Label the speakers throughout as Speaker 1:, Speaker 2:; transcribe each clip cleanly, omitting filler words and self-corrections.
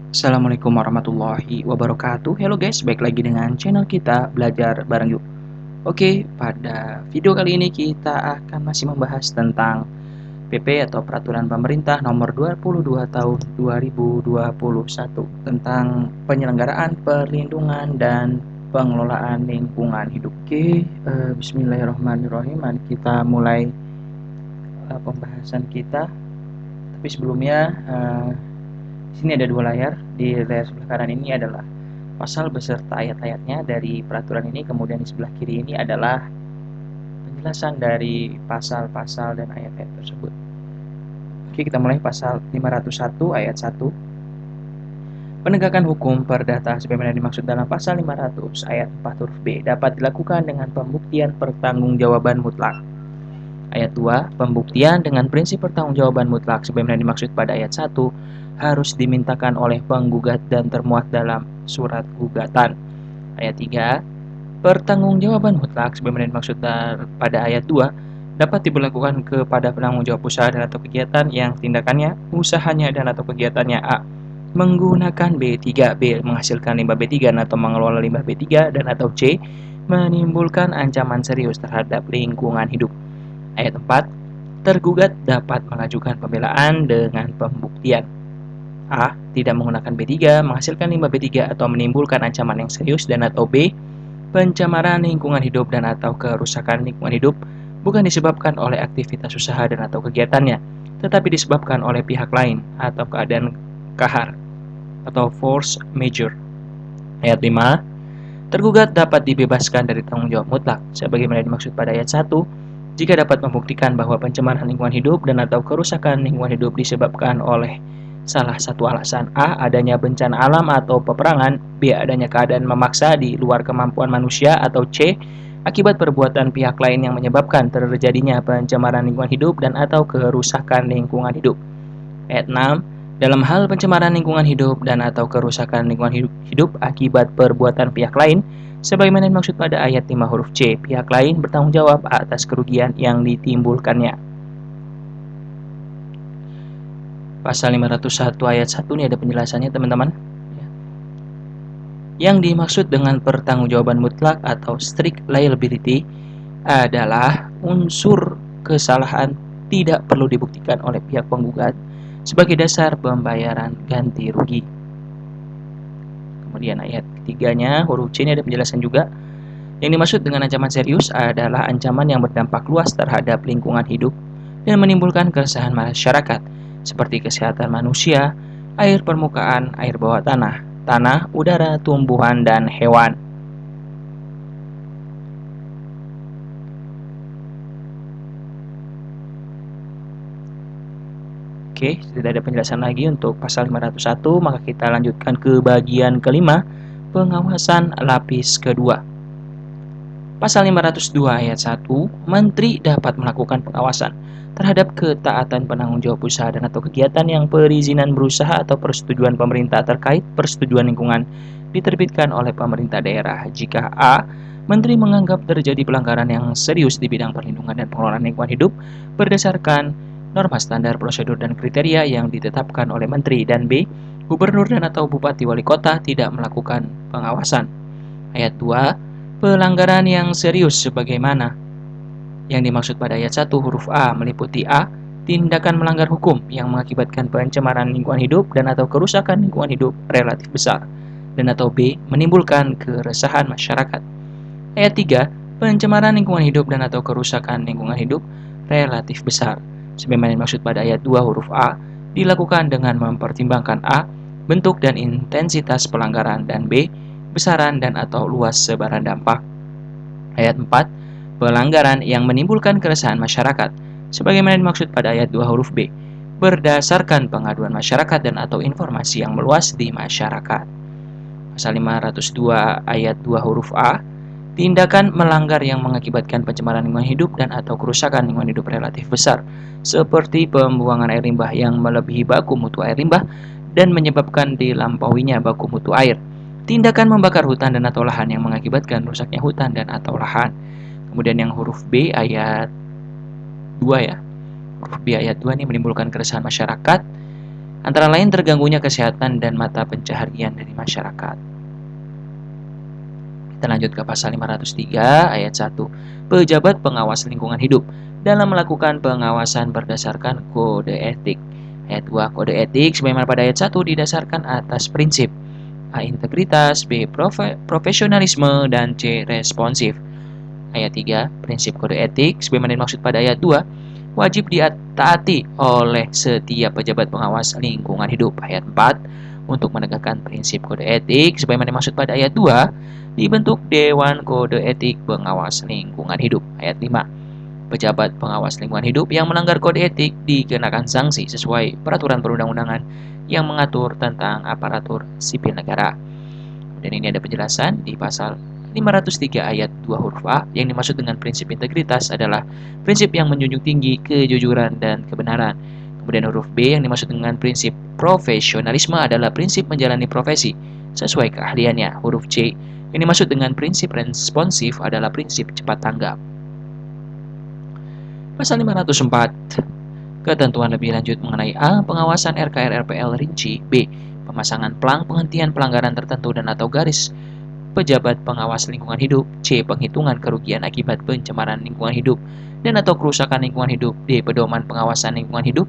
Speaker 1: Assalamualaikum warahmatullahi wabarakatuh. Halo guys, baik lagi dengan channel kita Belajar Bareng Yuk. Oke, pada video kali ini kita akan masih membahas tentang PP atau Peraturan Pemerintah Nomor 22 Tahun 2021 tentang penyelenggaraan perlindungan dan pengelolaan lingkungan hidup. Oke, Bismillahirrahmanirrahim. Mari kita mulai pembahasan kita. Tapi sebelumnya, di sini ada dua layar. Di layar sebelah kanan ini adalah pasal beserta ayat-ayatnya dari peraturan ini, kemudian di sebelah kiri ini adalah penjelasan dari pasal-pasal dan ayat-ayat tersebut. Oke, kita mulai pasal 501 ayat 1. Penegakan hukum perdata sebagaimana dimaksud dalam pasal 500 ayat 4 huruf B dapat dilakukan dengan pembuktian pertanggungjawaban mutlak. Ayat 2, pembuktian dengan prinsip pertanggungjawaban mutlak sebagaimana dimaksud pada ayat 1 harus dimintakan oleh penggugat dan termuat dalam surat gugatan. Ayat 3, pertanggungjawaban mutlak sebagaimana dimaksud pada ayat 2 dapat diberlakukan kepada penanggung jawab usaha dan atau kegiatan yang tindakannya, usahanya dan atau kegiatannya A. Menggunakan B3, B menghasilkan limbah B3 dan atau mengelola limbah B3 dan atau C menimbulkan ancaman serius terhadap lingkungan hidup. Ayat 4, tergugat dapat mengajukan pembelaan dengan pembuktian A. Tidak menggunakan B3, menghasilkan limbah B3 atau menimbulkan ancaman yang serius dan atau B. Pencemaran lingkungan hidup dan atau kerusakan lingkungan hidup bukan disebabkan oleh aktivitas usaha dan atau kegiatannya, tetapi disebabkan oleh pihak lain atau keadaan kahar atau force majeure. Ayat 5, tergugat dapat dibebaskan dari tanggung jawab mutlak sebagaimana dimaksud pada ayat 1 jika dapat membuktikan bahwa pencemaran lingkungan hidup dan atau kerusakan lingkungan hidup disebabkan oleh salah satu alasan: A. Adanya bencana alam atau peperangan, B. Adanya keadaan memaksa di luar kemampuan manusia, atau C. Akibat perbuatan pihak lain yang menyebabkan terjadinya pencemaran lingkungan hidup dan atau kerusakan lingkungan hidup. Ayat 6, dalam hal pencemaran lingkungan hidup dan atau kerusakan lingkungan hidup akibat perbuatan pihak lain, sebagaimana dimaksud pada ayat 5 huruf C, pihak lain bertanggung jawab atas kerugian yang ditimbulkannya. Pasal 501 ayat 1 ini ada penjelasannya teman-teman. Yang dimaksud dengan pertanggungjawaban mutlak atau strict liability adalah unsur kesalahan tidak perlu dibuktikan oleh pihak penggugat sebagai dasar pembayaran ganti rugi. Kemudian ayat ketiganya huruf C ini ada penjelasan juga. Yang dimaksud dengan ancaman serius adalah ancaman yang berdampak luas terhadap lingkungan hidup dan menimbulkan keresahan masyarakat seperti kesehatan manusia, air permukaan, air bawah tanah, tanah, udara, tumbuhan, dan hewan. Oke, tidak ada penjelasan lagi untuk pasal 501, maka kita lanjutkan ke bagian kelima, pengawasan lapis kedua. Pasal 502 ayat 1, Menteri dapat melakukan pengawasan terhadap ketaatan penanggung jawab usaha dan atau kegiatan yang perizinan berusaha atau persetujuan pemerintah terkait persetujuan lingkungan diterbitkan oleh pemerintah daerah jika A. Menteri menganggap terjadi pelanggaran yang serius di bidang perlindungan dan pengelolaan lingkungan hidup berdasarkan norma standar prosedur dan kriteria yang ditetapkan oleh Menteri, dan B. Gubernur dan atau Bupati Wali Kota tidak melakukan pengawasan. Ayat 2, pelanggaran yang serius sebagaimana yang dimaksud pada ayat 1 huruf A meliputi A. Tindakan melanggar hukum yang mengakibatkan pencemaran lingkungan hidup dan atau kerusakan lingkungan hidup relatif besar, dan atau B. Menimbulkan keresahan masyarakat. Ayat 3, pencemaran lingkungan hidup dan atau kerusakan lingkungan hidup relatif besar sebagaimana dimaksud pada ayat 2 huruf A dilakukan dengan mempertimbangkan A. bentuk dan intensitas pelanggaran, dan B. besaran dan atau luas sebaran dampak. Ayat 4, pelanggaran yang menimbulkan keresahan masyarakat sebagaimana dimaksud pada ayat 2 huruf B berdasarkan pengaduan masyarakat dan atau informasi yang meluas di masyarakat. Pasal 502 ayat 2 huruf A, tindakan melanggar yang mengakibatkan pencemaran lingkungan hidup dan atau kerusakan lingkungan hidup relatif besar seperti pembuangan air limbah yang melebihi baku mutu air limbah dan menyebabkan dilampauinya baku mutu air. Tindakan membakar hutan dan atau lahan yang mengakibatkan rusaknya hutan dan atau lahan. Kemudian yang huruf B ayat 2 ya. Huruf B ayat 2 ini menimbulkan keresahan masyarakat antara lain terganggunya kesehatan dan mata pencaharian dari masyarakat. Kita lanjut ke pasal 503 ayat 1. Pejabat pengawas lingkungan hidup dalam melakukan pengawasan berdasarkan kode etik. Ayat 2. Kode etik sebagaimana pada ayat 1 didasarkan atas prinsip A. Integritas, B. Profesionalisme, dan C. Responsif. Ayat 3. Prinsip kode etik sebagaimana dimaksud pada ayat 2 wajib ditaati oleh setiap pejabat pengawas lingkungan hidup. Ayat 4. Untuk menegakkan prinsip kode etik sebagaimana dimaksud pada ayat 2 dibentuk Dewan Kode Etik Pengawas Lingkungan Hidup. Ayat 5. Pejabat pengawas lingkungan hidup yang melanggar kode etik dikenakan sanksi sesuai peraturan perundang-undangan yang mengatur tentang aparatur sipil negara. Dan ini ada penjelasan di pasal 503 ayat 2 huruf A. Yang dimaksud dengan prinsip integritas adalah prinsip yang menjunjung tinggi kejujuran dan kebenaran. Kemudian huruf B yang dimaksud dengan prinsip profesionalisme adalah prinsip menjalani profesi sesuai keahliannya. Huruf C yang dimaksud dengan prinsip responsif adalah prinsip cepat tanggap. Pasal 504. Ketentuan lebih lanjut mengenai A. Pengawasan RKR RPL rinci. B. Pemasangan pelang penghentian pelanggaran tertentu dan atau garis pejabat pengawas lingkungan hidup. C. Penghitungan kerugian akibat pencemaran lingkungan hidup dan atau kerusakan lingkungan hidup. D. Pedoman pengawasan lingkungan hidup.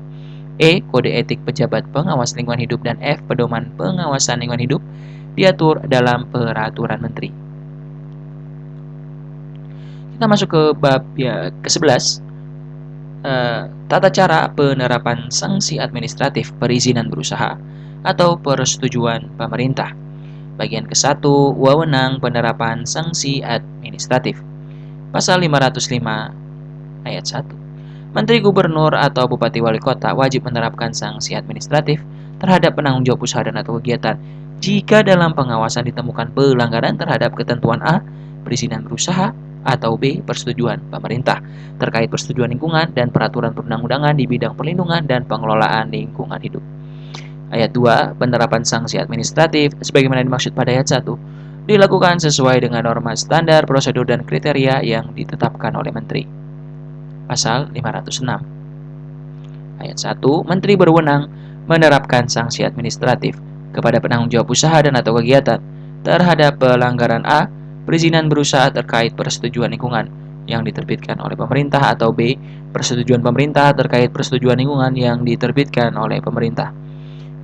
Speaker 1: E. Kode etik pejabat pengawas lingkungan hidup. Dan F. Pedoman pengawasan lingkungan hidup diatur dalam peraturan menteri. Kita masuk ke bab ke-11. Tata cara penerapan sanksi administratif perizinan berusaha atau persetujuan pemerintah. Bagian ke-1, wewenang penerapan sanksi administratif. Pasal 505 ayat 1. Menteri Gubernur atau Bupati Wali Kota wajib menerapkan sanksi administratif terhadap penanggung jawab usaha dan atau kegiatan jika dalam pengawasan ditemukan pelanggaran terhadap ketentuan A. Perizinan berusaha atau B. Persetujuan pemerintah terkait persetujuan lingkungan dan peraturan perundang-undangan di bidang perlindungan dan pengelolaan lingkungan hidup. Ayat 2. Penerapan sanksi administratif sebagaimana dimaksud pada ayat 1 dilakukan sesuai dengan norma standar, prosedur, dan kriteria yang ditetapkan oleh Menteri. Pasal 506 ayat 1. Menteri berwenang menerapkan sanksi administratif kepada penanggung jawab usaha dan atau kegiatan terhadap pelanggaran A. Perizinan berusaha terkait persetujuan lingkungan yang diterbitkan oleh pemerintah atau B. Persetujuan pemerintah terkait persetujuan lingkungan yang diterbitkan oleh pemerintah.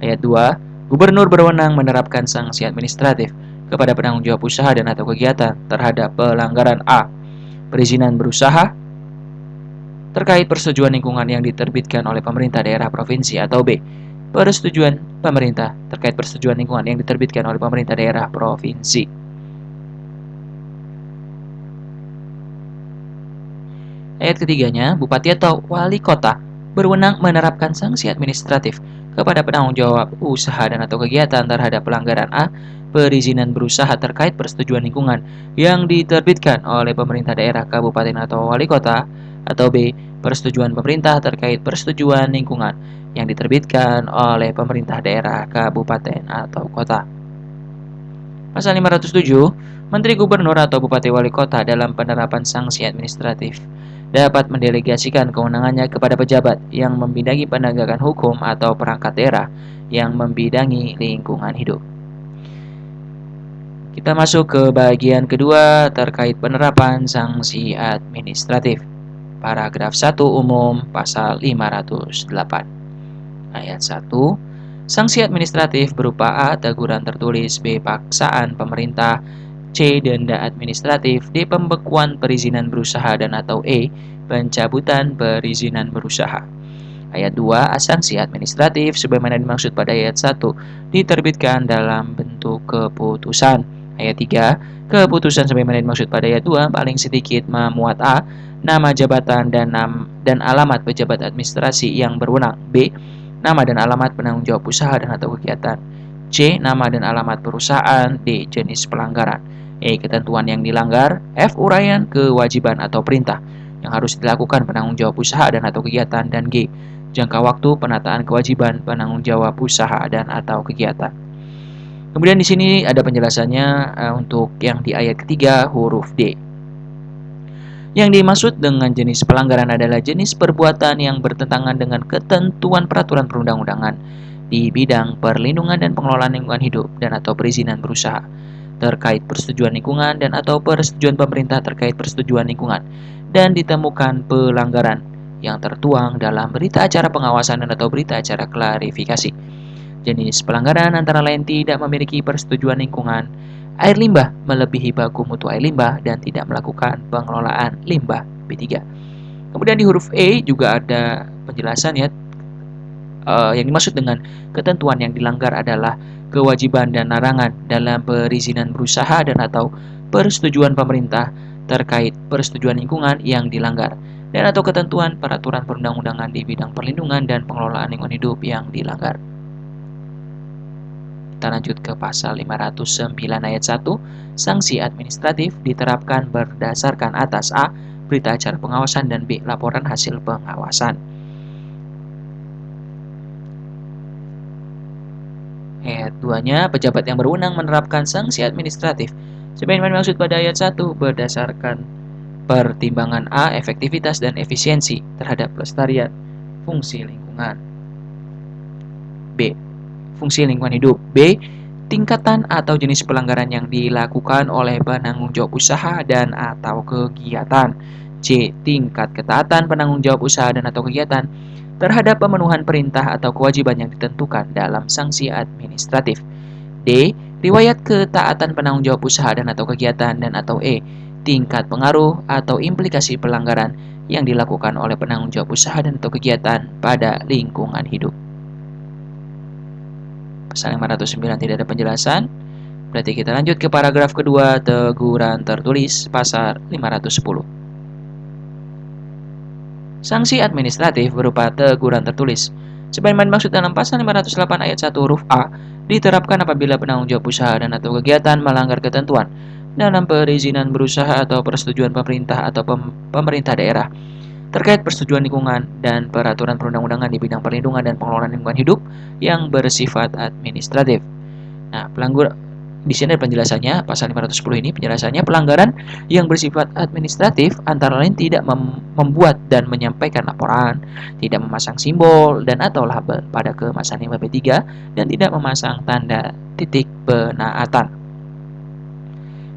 Speaker 1: Ayat 2. Gubernur berwenang menerapkan sanksi administratif kepada penanggung jawab usaha dan atau kegiatan terhadap pelanggaran A. Perizinan berusaha terkait persetujuan lingkungan yang diterbitkan oleh pemerintah daerah provinsi atau B. Persetujuan pemerintah terkait persetujuan lingkungan yang diterbitkan oleh pemerintah daerah provinsi. Ayat ketiganya, Bupati atau Wali Kota berwenang menerapkan sanksi administratif kepada penanggung jawab usaha dan atau kegiatan terhadap pelanggaran A. Perizinan berusaha terkait persetujuan lingkungan yang diterbitkan oleh pemerintah daerah, kabupaten atau wali kota atau B. Persetujuan pemerintah terkait persetujuan lingkungan yang diterbitkan oleh pemerintah daerah, kabupaten atau kota. Pasal 507. Menteri Gubernur atau Bupati Wali Kota dalam penerapan sanksi administratif dapat mendelegasikan kewenangannya kepada pejabat yang membidangi penegakan hukum atau perangkat daerah yang membidangi lingkungan hidup. Kita masuk ke bagian kedua terkait penerapan sanksi administratif. Paragraf 1 umum pasal 508. Ayat 1. Sanksi administratif berupa A. Teguran tertulis, B. Paksaan pemerintah, C. Denda administratif, D. Pembekuan perizinan berusaha, dan atau E. Pencabutan perizinan berusaha. Ayat 2. Sanksi administratif sebagaimana dimaksud pada ayat 1 diterbitkan dalam bentuk keputusan. Ayat 3. Keputusan sebagaimana dimaksud pada ayat 2 paling sedikit memuat A. Nama jabatan dan alamat pejabat administrasi yang berwenang. B. Nama dan alamat penanggung jawab usaha dan atau kegiatan. C. Nama dan alamat perusahaan. D. Jenis pelanggaran. E. Ketentuan yang dilanggar. F. Uraian kewajiban atau perintah yang harus dilakukan penanggung jawab usaha dan atau kegiatan. Dan G. Jangka waktu penataan kewajiban penanggung jawab usaha dan atau kegiatan. Kemudian di sini ada penjelasannya untuk yang di ayat ketiga huruf D. Yang dimaksud dengan jenis pelanggaran adalah jenis perbuatan yang bertentangan dengan ketentuan peraturan perundang-undangan di bidang perlindungan dan pengelolaan lingkungan hidup dan atau perizinan berusaha terkait persetujuan lingkungan dan atau persetujuan pemerintah terkait persetujuan lingkungan dan ditemukan pelanggaran yang tertuang dalam berita acara pengawasan dan atau berita acara klarifikasi. Jenis pelanggaran antara lain tidak memiliki persetujuan lingkungan, air limbah melebihi baku mutu air limbah, dan tidak melakukan pengelolaan limbah B3. Kemudian di huruf E juga ada penjelasan ya, yang dimaksud dengan ketentuan yang dilanggar adalah kewajiban dan larangan dalam perizinan berusaha dan atau persetujuan pemerintah terkait persetujuan lingkungan yang dilanggar dan atau ketentuan peraturan perundang-undangan di bidang perlindungan dan pengelolaan lingkungan hidup yang dilanggar. Kita lanjut ke pasal 509 ayat 1. Sanksi administratif diterapkan berdasarkan atas A. Berita acara pengawasan dan B. Laporan hasil pengawasan. Ayat 2-nya, pejabat yang berwenang menerapkan sanksi administratif sebagaimana dimaksud pada ayat 1 berdasarkan pertimbangan A. Efektivitas dan efisiensi terhadap pelestarian fungsi lingkungan. B. Fungsi lingkungan hidup. B. Tingkatan atau jenis pelanggaran yang dilakukan oleh penanggung jawab usaha dan atau kegiatan. C. Tingkat ketaatan penanggung jawab usaha dan atau kegiatan terhadap pemenuhan perintah atau kewajiban yang ditentukan dalam sanksi administratif. D. Riwayat ketaatan penanggung jawab usaha dan atau kegiatan dan atau E. Tingkat pengaruh atau implikasi pelanggaran yang dilakukan oleh penanggung jawab usaha dan atau kegiatan pada lingkungan hidup. Pasal 509 tidak ada penjelasan. Berarti kita lanjut ke paragraf kedua, teguran tertulis, pasal 510. Sanksi administratif berupa teguran tertulis sebagaimana dimaksud dalam pasal 508 ayat 1 huruf A diterapkan apabila penanggung jawab usaha dan atau kegiatan melanggar ketentuan dalam perizinan berusaha atau persetujuan pemerintah atau pemerintah daerah terkait persetujuan lingkungan dan peraturan perundang-undangan di bidang perlindungan dan pengelolaan lingkungan hidup yang bersifat administratif. Nah, di sini ada penjelasannya, pasal 510 ini penjelasannya pelanggaran yang bersifat administratif antara lain tidak membuat dan menyampaikan laporan, tidak memasang simbol dan atau label pada kemasan limbah B3 dan tidak memasang tanda titik penaatan.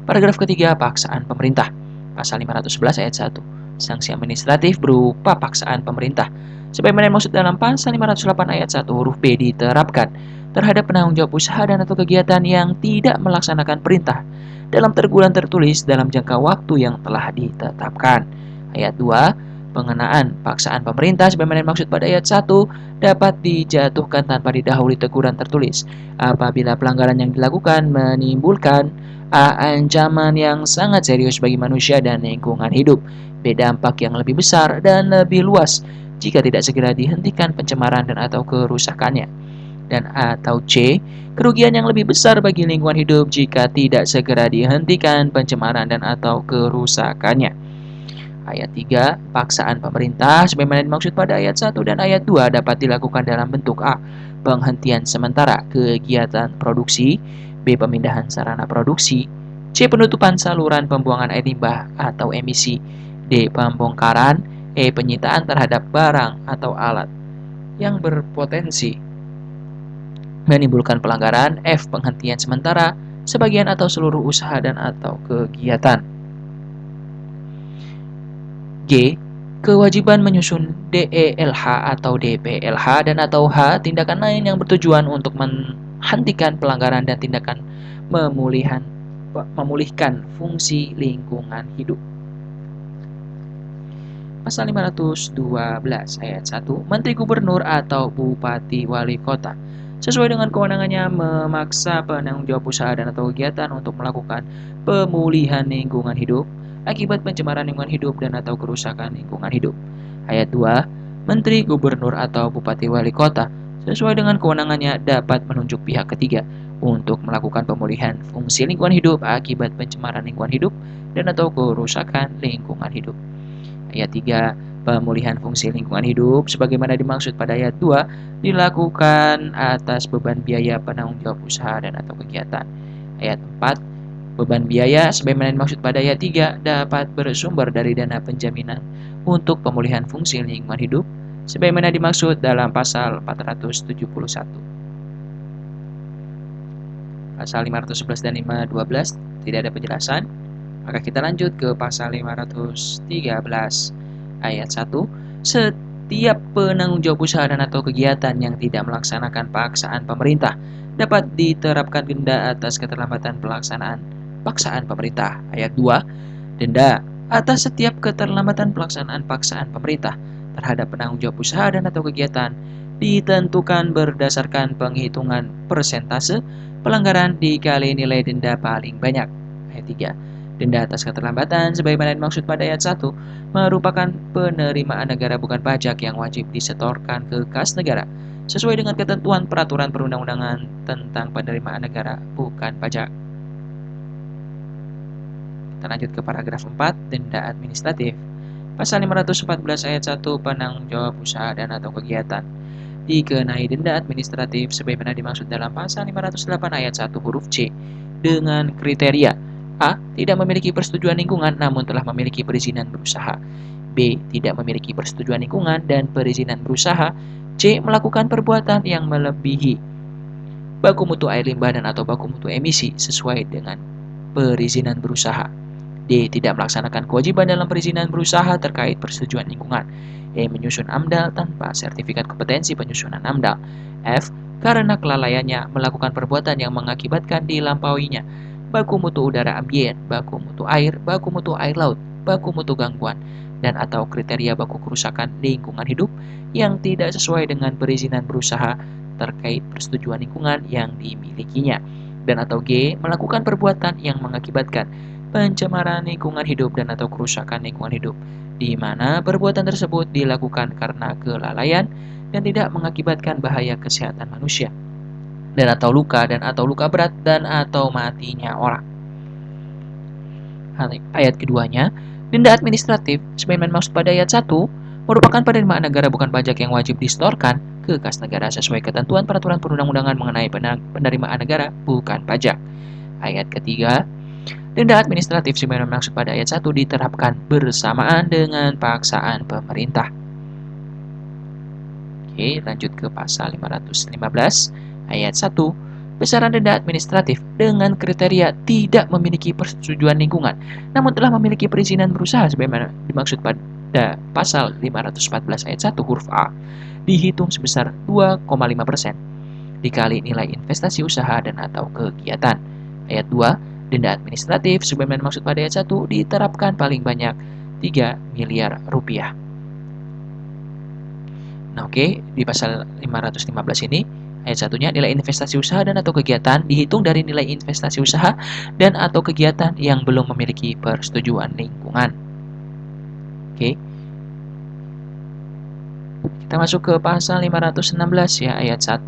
Speaker 1: Paragraf ketiga, paksaan pemerintah. Pasal 511 ayat 1. Sanksi administratif berupa paksaan pemerintah sebagaimana dimaksud dalam pasal 508 ayat 1 huruf B diterapkan terhadap penanggung jawab usaha dan atau kegiatan yang tidak melaksanakan perintah dalam teguran tertulis dalam jangka waktu yang telah ditetapkan. Ayat 2, pengenaan paksaan pemerintah sebagaimana dimaksud pada ayat 1 dapat dijatuhkan tanpa didahului teguran tertulis apabila pelanggaran yang dilakukan menimbulkan A. Ancaman yang sangat serius bagi manusia dan lingkungan hidup. B. Dampak yang lebih besar dan lebih luas jika tidak segera dihentikan pencemaran dan atau kerusakannya. Dan atau C. Kerugian yang lebih besar bagi lingkungan hidup jika tidak segera dihentikan pencemaran dan atau kerusakannya. Ayat 3. Paksaan pemerintah sebagaimana dimaksud pada ayat 1 dan ayat 2 dapat dilakukan dalam bentuk A. Penghentian sementara kegiatan produksi, B. Pemindahan sarana produksi, C. Penutupan saluran pembuangan air limbah atau emisi, D. Pembongkaran, E. Penyitaan terhadap barang atau alat yang berpotensi menimbulkan pelanggaran, F. Penghentian sementara sebagian atau seluruh usaha dan atau kegiatan. G. Kewajiban menyusun DELH atau DPLH dan atau H. Tindakan lain yang bertujuan untuk menghentikan pelanggaran dan tindakan memulihkan fungsi lingkungan hidup. Pasal 512 ayat 1. Menteri Gubernur atau Bupati Wali Kota sesuai dengan kewenangannya memaksa penanggung jawab usaha dan atau kegiatan untuk melakukan pemulihan lingkungan hidup akibat pencemaran lingkungan hidup dan atau kerusakan lingkungan hidup. Ayat 2. Menteri Gubernur atau Bupati Wali Kota sesuai dengan kewenangannya dapat menunjuk pihak ketiga untuk melakukan pemulihan fungsi lingkungan hidup akibat pencemaran lingkungan hidup dan atau kerusakan lingkungan hidup. Ayat 3. Pemulihan fungsi lingkungan hidup sebagaimana dimaksud pada ayat 2 dilakukan atas beban biaya penanggung jawab usaha dan atau kegiatan. Ayat 4. Beban biaya sebagaimana dimaksud pada ayat 3 dapat bersumber dari dana penjaminan untuk pemulihan fungsi lingkungan hidup sebagaimana dimaksud dalam pasal 471. Pasal 511 dan 512 tidak ada penjelasan. Maka kita lanjut ke pasal 513 ayat 1. Setiap penanggung jawab usaha dan atau kegiatan yang tidak melaksanakan paksaan pemerintah dapat diterapkan denda atas keterlambatan pelaksanaan paksaan pemerintah. Ayat 2. Denda atas setiap keterlambatan pelaksanaan paksaan pemerintah terhadap penanggung jawab usaha dan atau kegiatan ditentukan berdasarkan penghitungan persentase pelanggaran dikali nilai denda paling banyak. Ayat 3. Denda atas keterlambatan sebagaimana dimaksud pada ayat 1 merupakan penerimaan negara bukan pajak yang wajib disetorkan ke kas negara sesuai dengan ketentuan peraturan perundang-undangan tentang penerimaan negara bukan pajak. Kita lanjut ke paragraf 4, denda administratif. Pasal 514 ayat 1 penanggung jawab usaha dan atau kegiatan dikenai denda administratif sebagaimana dimaksud dalam pasal 508 ayat 1 huruf C dengan kriteria A. Tidak memiliki persetujuan lingkungan namun telah memiliki perizinan berusaha. B. Tidak memiliki persetujuan lingkungan dan perizinan berusaha. C. Melakukan perbuatan yang melebihi baku mutu air limbah dan atau baku mutu emisi sesuai dengan perizinan berusaha. D. Tidak melaksanakan kewajiban dalam perizinan berusaha terkait persetujuan lingkungan. E. Menyusun AMDAL tanpa sertifikat kompetensi penyusunan AMDAL. F. Karena kelalaiannya melakukan perbuatan yang mengakibatkan dilampauinya baku mutu udara ambien, baku mutu air laut, baku mutu gangguan, dan atau kriteria baku kerusakan lingkungan hidup yang tidak sesuai dengan perizinan berusaha terkait persetujuan lingkungan yang dimilikinya. Dan atau G. Melakukan perbuatan yang mengakibatkan pencemaran lingkungan hidup dan atau kerusakan lingkungan hidup, di mana perbuatan tersebut dilakukan karena kelalaian dan tidak mengakibatkan bahaya kesehatan manusia, dan atau luka berat dan atau matinya orang. Ayat keduanya, denda administratif sebagaimana dimaksud pada ayat 1 merupakan penerimaan negara bukan pajak yang wajib disetorkan ke kas negara sesuai ketentuan peraturan perundang-undangan mengenai penerimaan negara bukan pajak. Ayat ketiga, denda administratif sebagaimana dimaksud pada ayat 1 diterapkan bersamaan dengan paksaan pemerintah. Oke, lanjut ke pasal 515 ayat 1. Besaran denda administratif dengan kriteria tidak memiliki persetujuan lingkungan, namun telah memiliki perizinan berusaha sebagaimana dimaksud pada pasal 514 ayat 1 huruf A, dihitung sebesar 2,5% dikali nilai investasi usaha dan atau kegiatan. Ayat 2. Denda administratif sebagaimana dimaksud pada ayat 1 diterapkan paling banyak 3 miliar rupiah. Nah, oke, di pasal 515 ini ayat satunya nilai investasi usaha dan atau kegiatan dihitung dari nilai investasi usaha dan atau kegiatan yang belum memiliki persetujuan lingkungan. Oke. Kita masuk ke pasal 516 ya, ayat 1.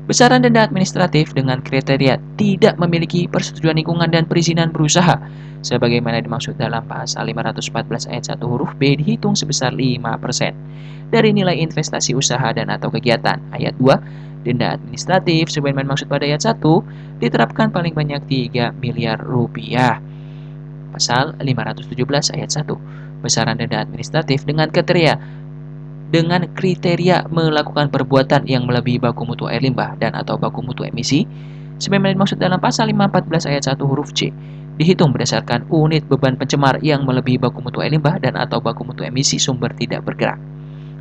Speaker 1: Besaran denda administratif dengan kriteria tidak memiliki persetujuan lingkungan dan perizinan berusaha sebagaimana dimaksud dalam pasal 514 ayat 1 huruf B dihitung sebesar 5% dari nilai investasi usaha dan atau kegiatan. Ayat 2. Denda administratif sebagaimana dimaksud pada ayat 1 diterapkan paling banyak 3 miliar rupiah. Pasal 517 ayat 1. Besaran denda administratif dengan kriteria melakukan perbuatan yang melebihi baku mutu air limbah dan atau baku mutu emisi sebagaimana dimaksud dalam pasal 514 ayat 1 huruf C dihitung berdasarkan unit beban pencemar yang melebihi baku mutu air limbah dan atau baku mutu emisi sumber tidak bergerak.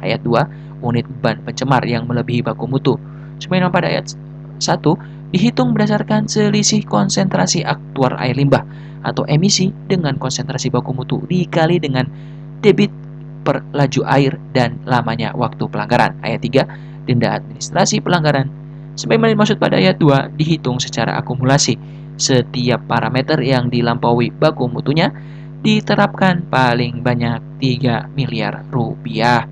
Speaker 1: Ayat 2. Unit beban pencemar yang melebihi baku mutu sebagaimana pada ayat 1 dihitung berdasarkan selisih konsentrasi aktuar air limbah atau emisi dengan konsentrasi baku mutu dikali dengan debit per laju air dan lamanya waktu pelanggaran. Ayat 3. Denda administrasi pelanggaran sebagaimana dimaksud pada ayat 2 dihitung secara akumulasi. Setiap parameter yang dilampaui baku mutunya diterapkan paling banyak 3 miliar rupiah.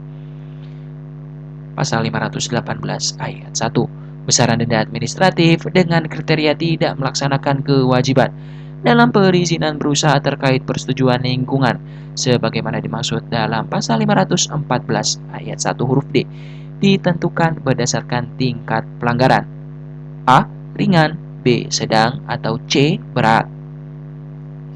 Speaker 1: Pasal 518 ayat 1. Besaran denda administratif dengan kriteria tidak melaksanakan kewajiban dalam perizinan berusaha terkait persetujuan lingkungan sebagaimana dimaksud dalam pasal 514 ayat 1 huruf D ditentukan berdasarkan tingkat pelanggaran A. Ringan, B. Sedang, atau C. Berat.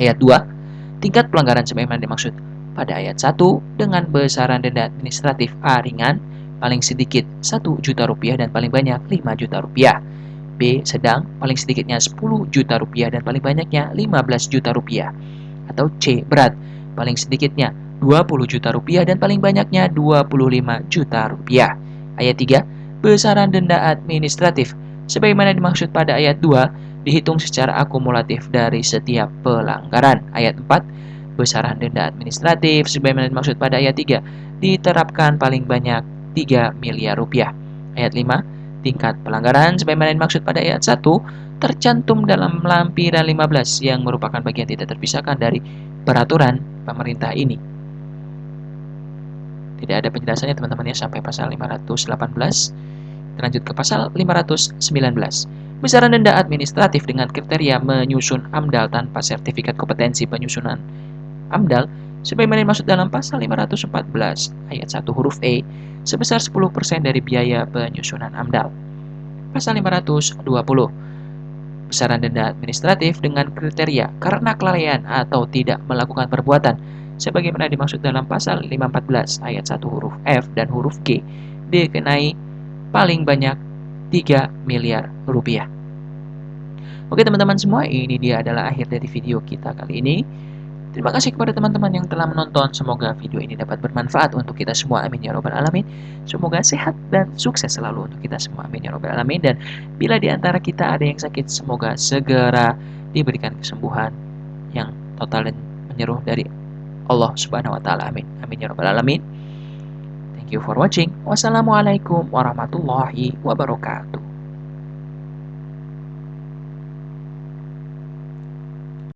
Speaker 1: Ayat 2. Tingkat pelanggaran sebagaimana dimaksud pada ayat 1 dengan besaran denda administratif A. Ringan paling sedikit 1 juta rupiah dan paling banyak 5 juta rupiah. B. Sedang, paling sedikitnya 10 juta rupiah dan paling banyaknya 15 juta rupiah. Atau C. Berat, paling sedikitnya 20 juta rupiah dan paling banyaknya 25 juta rupiah. Ayat 3. Besaran denda administratif sebagaimana dimaksud pada ayat 2 dihitung secara akumulatif dari setiap pelanggaran. Ayat 4. Besaran denda administratif sebagaimana dimaksud pada ayat 3 diterapkan paling banyak 3 miliar rupiah. Ayat 5. Tingkat pelanggaran sebagaimana dimaksud pada ayat 1 tercantum dalam lampiran 15 yang merupakan bagian tidak terpisahkan dari peraturan pemerintah ini. Tidak ada penjelasannya teman-teman ya sampai pasal 518. Lanjut ke pasal 519. Besaran denda administratif dengan kriteria menyusun AMDAL tanpa sertifikat kompetensi penyusunan AMDAL sebagaimana dimaksud dalam pasal 514 ayat 1 huruf E sebesar 10% dari biaya penyusunan AMDAL. Pasal 520. Besaran denda administratif dengan kriteria karena kelalaian atau tidak melakukan perbuatan sebagaimana dimaksud dalam pasal 514 ayat 1 huruf F dan huruf G dikenai paling banyak 3 miliar rupiah. Oke teman-teman semua, ini dia adalah akhir dari video kita kali ini. Terima kasih kepada teman-teman yang telah menonton. Semoga video ini dapat bermanfaat untuk kita semua. Amin ya robbal alamin. Semoga sehat dan sukses selalu untuk kita semua. Amin ya robbal alamin. Dan bila di antara kita ada yang sakit, semoga segera diberikan kesembuhan yang total dan menyeluruh dari Allah Subhanahu wa taala. Amin. Amin ya robbal alamin. Thank you for watching. Wassalamualaikum warahmatullahi wabarakatuh.